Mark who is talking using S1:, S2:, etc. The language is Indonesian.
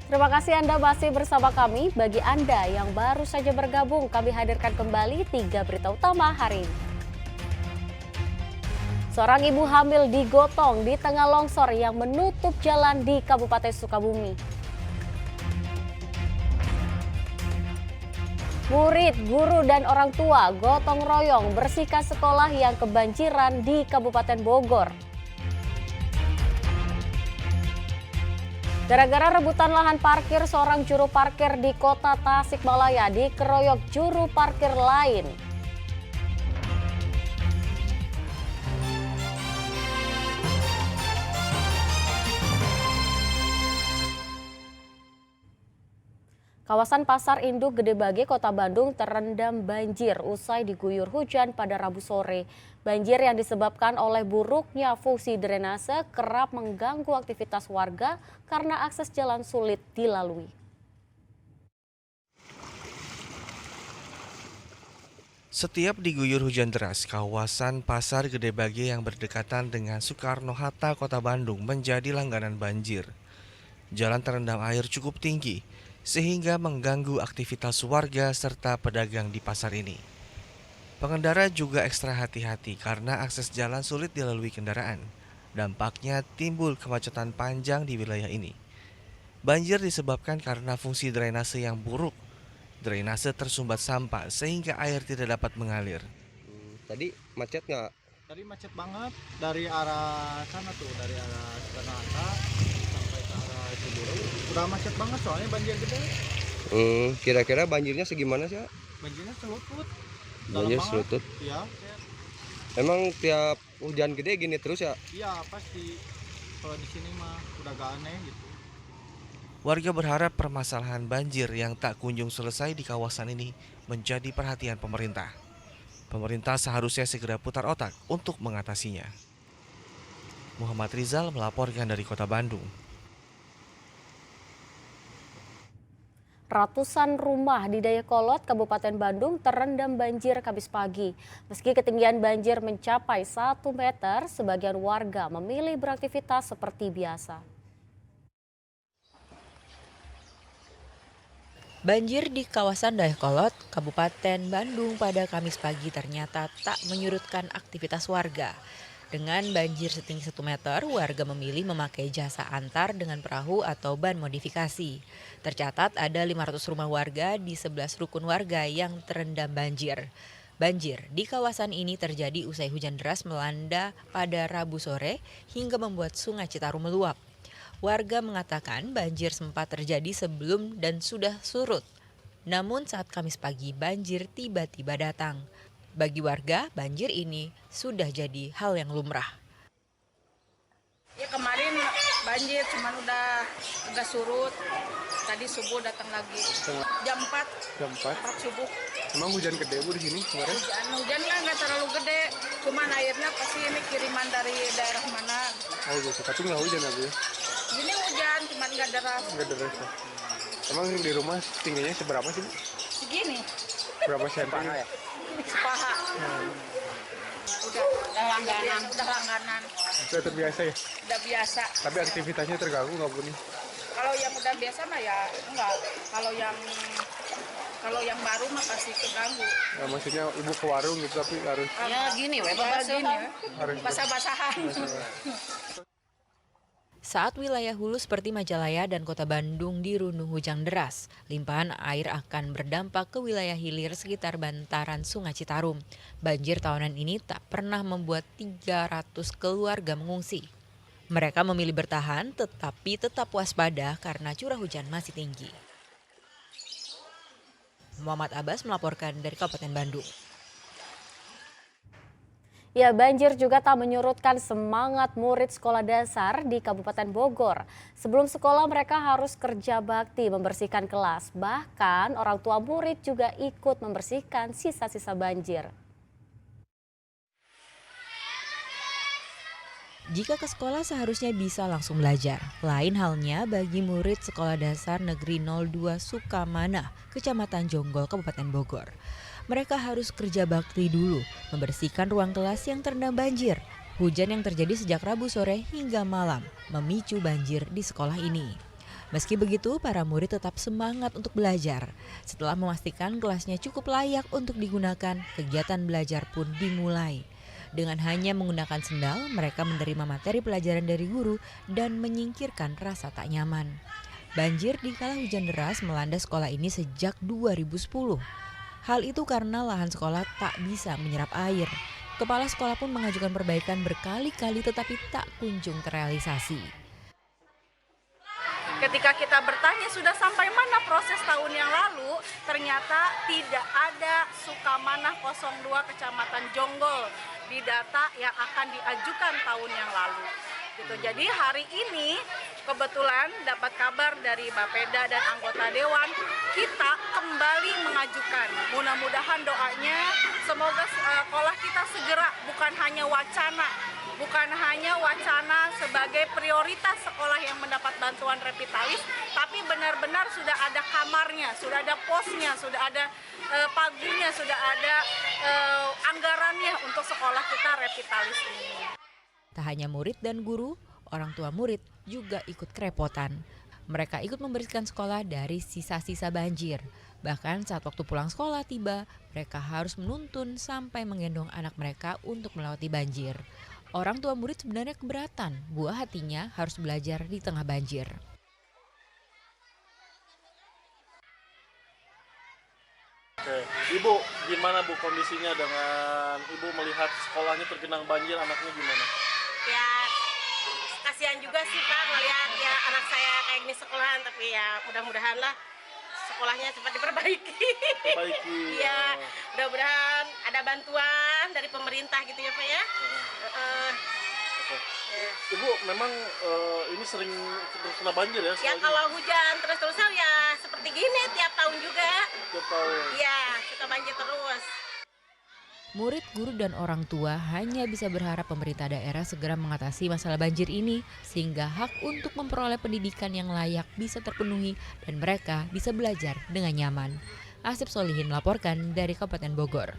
S1: Terima kasih Anda masih bersama kami. Bagi Anda yang baru saja bergabung, kami hadirkan kembali 3 berita utama hari ini. Seorang ibu hamil digotong di tengah longsor yang menutup jalan di Kabupaten Sukabumi. Murid, guru, dan orang tua gotong royong bersihkan sekolah yang kebanjiran di Kabupaten Bogor. Gara-gara rebutan lahan parkir, seorang juru parkir di kota Tasikmalaya dikeroyok juru parkir lain. Kawasan Pasar Induk Gede Bage, Kota Bandung terendam banjir usai diguyur hujan pada Rabu sore. Banjir yang disebabkan oleh buruknya fungsi drainase kerap mengganggu aktivitas warga karena akses jalan sulit dilalui.
S2: Setiap diguyur hujan deras, kawasan Pasar Gede Bage yang berdekatan dengan Soekarno-Hatta, Kota Bandung menjadi langganan banjir. Jalan terendam air cukup tinggi, sehingga mengganggu aktivitas warga serta pedagang di pasar ini. Pengendara juga ekstra hati-hati karena akses jalan sulit dilalui kendaraan. Dampaknya timbul kemacetan panjang di wilayah ini. Banjir disebabkan karena fungsi drainase yang buruk. Drainase tersumbat sampah sehingga air tidak dapat mengalir.
S3: Tadi macet nggak?
S4: Tadi macet banget dari arah sana tuh, dari arah Soekarno-Hatta sampai ke arah Ciburu. Udah macet banget soalnya banjir gede.
S3: Kira-kira banjirnya segimana sih?
S4: Banjirnya selutut.
S3: Banjir selutut.
S4: Iya.
S3: Emang tiap hujan gede gini terus ya?
S4: Iya pasti. Kalau di sini mah udah gak aneh gitu.
S2: Warga berharap permasalahan banjir yang tak kunjung selesai di kawasan ini menjadi perhatian pemerintah. Pemerintah seharusnya segera putar otak untuk mengatasinya. Muhammad Rizal melaporkan dari Kota Bandung.
S1: Ratusan rumah di Dayakolot, Kabupaten Bandung terendam banjir Kamis pagi. Meski ketinggian banjir mencapai 1 meter, sebagian warga memilih beraktivitas seperti biasa.
S5: Banjir di kawasan Dayakolot, Kabupaten Bandung pada Kamis pagi ternyata tak menyurutkan aktivitas warga. Dengan banjir setinggi 1 meter, warga memilih memakai jasa antar dengan perahu atau ban modifikasi. Tercatat ada 500 rumah warga di 11 rukun warga yang terendam banjir. Banjir di kawasan ini terjadi usai hujan deras melanda pada Rabu sore hingga membuat Sungai Citarum meluap. Warga mengatakan banjir sempat terjadi sebelum dan sudah surut. Namun saat Kamis pagi banjir tiba-tiba datang. Bagi warga, banjir ini sudah jadi hal yang lumrah.
S6: Ya kemarin banjir cuman udah agak surut. Tadi subuh datang lagi. Jam 4.
S4: Jam 4.
S6: Subuh.
S4: Emang hujan gede Bu di sini kemarin?
S6: Hujan lah nggak terlalu gede. Cuman airnya pasti ini kiriman dari daerah mana.
S4: Oh gitu, tapi nggak hujan ya Bu ya?
S6: Ini hujan cuman nggak deras.
S4: Nggak deras ya? Emang di rumah tingginya seberapa sih Bu?
S6: Segini.
S4: Berapa senti?
S6: Sepaha. Udah langganan.
S4: Sudah terbiasa ya?
S6: Udah biasa.
S4: Tapi aktivitasnya terganggu nggak Bu nih?
S6: Kalau yang udah biasa mah ya enggak. Kalau yang baru mah pasti keganggu.
S4: Ya, maksudnya Ibu ke warung gitu tapi harus
S6: Ya gini, basah-basahan.
S5: Saat wilayah hulu seperti Majalaya dan Kota Bandung dirundung hujan deras, limpahan air akan berdampak ke wilayah hilir sekitar bantaran Sungai Citarum. Banjir tahunan ini tak pernah membuat 300 keluarga mengungsi. Mereka memilih bertahan tetapi tetap waspada karena curah hujan masih tinggi. Muhammad Abbas melaporkan dari Kabupaten Bandung.
S1: Ya, banjir juga tak menyurutkan semangat murid sekolah dasar di Kabupaten Bogor. Sebelum sekolah mereka harus kerja bakti membersihkan kelas. Bahkan orang tua murid juga ikut membersihkan sisa-sisa banjir.
S5: Jika ke sekolah seharusnya bisa langsung belajar. Lain halnya bagi murid Sekolah Dasar Negeri 02 Sukamana, Kecamatan Jonggol, Kabupaten Bogor. Mereka harus kerja bakti dulu, membersihkan ruang kelas yang terendam banjir. Hujan yang terjadi sejak Rabu sore hingga malam memicu banjir di sekolah ini. Meski begitu, para murid tetap semangat untuk belajar. Setelah memastikan kelasnya cukup layak untuk digunakan, kegiatan belajar pun dimulai. Dengan hanya menggunakan sendal, mereka menerima materi pelajaran dari guru dan menyingkirkan rasa tak nyaman. Banjir di kala hujan deras melanda sekolah ini sejak 2010. Hal itu karena lahan sekolah tak bisa menyerap air. Kepala sekolah pun mengajukan perbaikan berkali-kali tetapi tak kunjung terrealisasi.
S6: Ketika kita bertanya sudah sampai mana proses tahun yang lalu, ternyata tidak ada Sukamanah 02 Kecamatan Jonggol di data yang akan diajukan tahun yang lalu. Gitu. Jadi hari ini kebetulan dapat kabar dari Bapeda dan anggota Dewan, kita kembali mengajukan. Mudah-mudahan doanya semoga sekolah kita segera bukan hanya wacana sebagai prioritas sekolah yang mendapat bantuan revitalis, tapi benar-benar sudah ada kamarnya, sudah ada posnya, sudah ada pagunya, sudah ada anggarannya untuk sekolah kita revitalis ini.
S5: Tak hanya murid dan guru, orang tua murid juga ikut kerepotan. Mereka ikut membersihkan sekolah dari sisa-sisa banjir. Bahkan saat waktu pulang sekolah tiba, mereka harus menuntun sampai menggendong anak mereka untuk melewati banjir. Orang tua murid sebenarnya keberatan, buah hatinya harus belajar di tengah banjir.
S7: Oke, Ibu, gimana Bu kondisinya dengan Ibu melihat sekolahnya tergenang banjir, anaknya gimana?
S8: Ya kasihan juga sih Pak ngelihat ya anak saya kayak gini sekolahan, tapi ya mudah-mudahan lah sekolahnya cepat diperbaiki. Iya, mudah-mudahan ada bantuan dari pemerintah gitu ya Pak ya.
S7: Oke. Ibu memang ini sering kena banjir ya?
S8: Ya kalau hujan terus-terusan ya seperti gini tiap tahun juga.
S7: Tiap tahun.
S8: Iya, suka banjir terus.
S5: Murid, guru, dan orang tua hanya bisa berharap pemerintah daerah segera mengatasi masalah banjir ini sehingga hak untuk memperoleh pendidikan yang layak bisa terpenuhi dan mereka bisa belajar dengan nyaman. Asep Solihin melaporkan dari Kabupaten Bogor.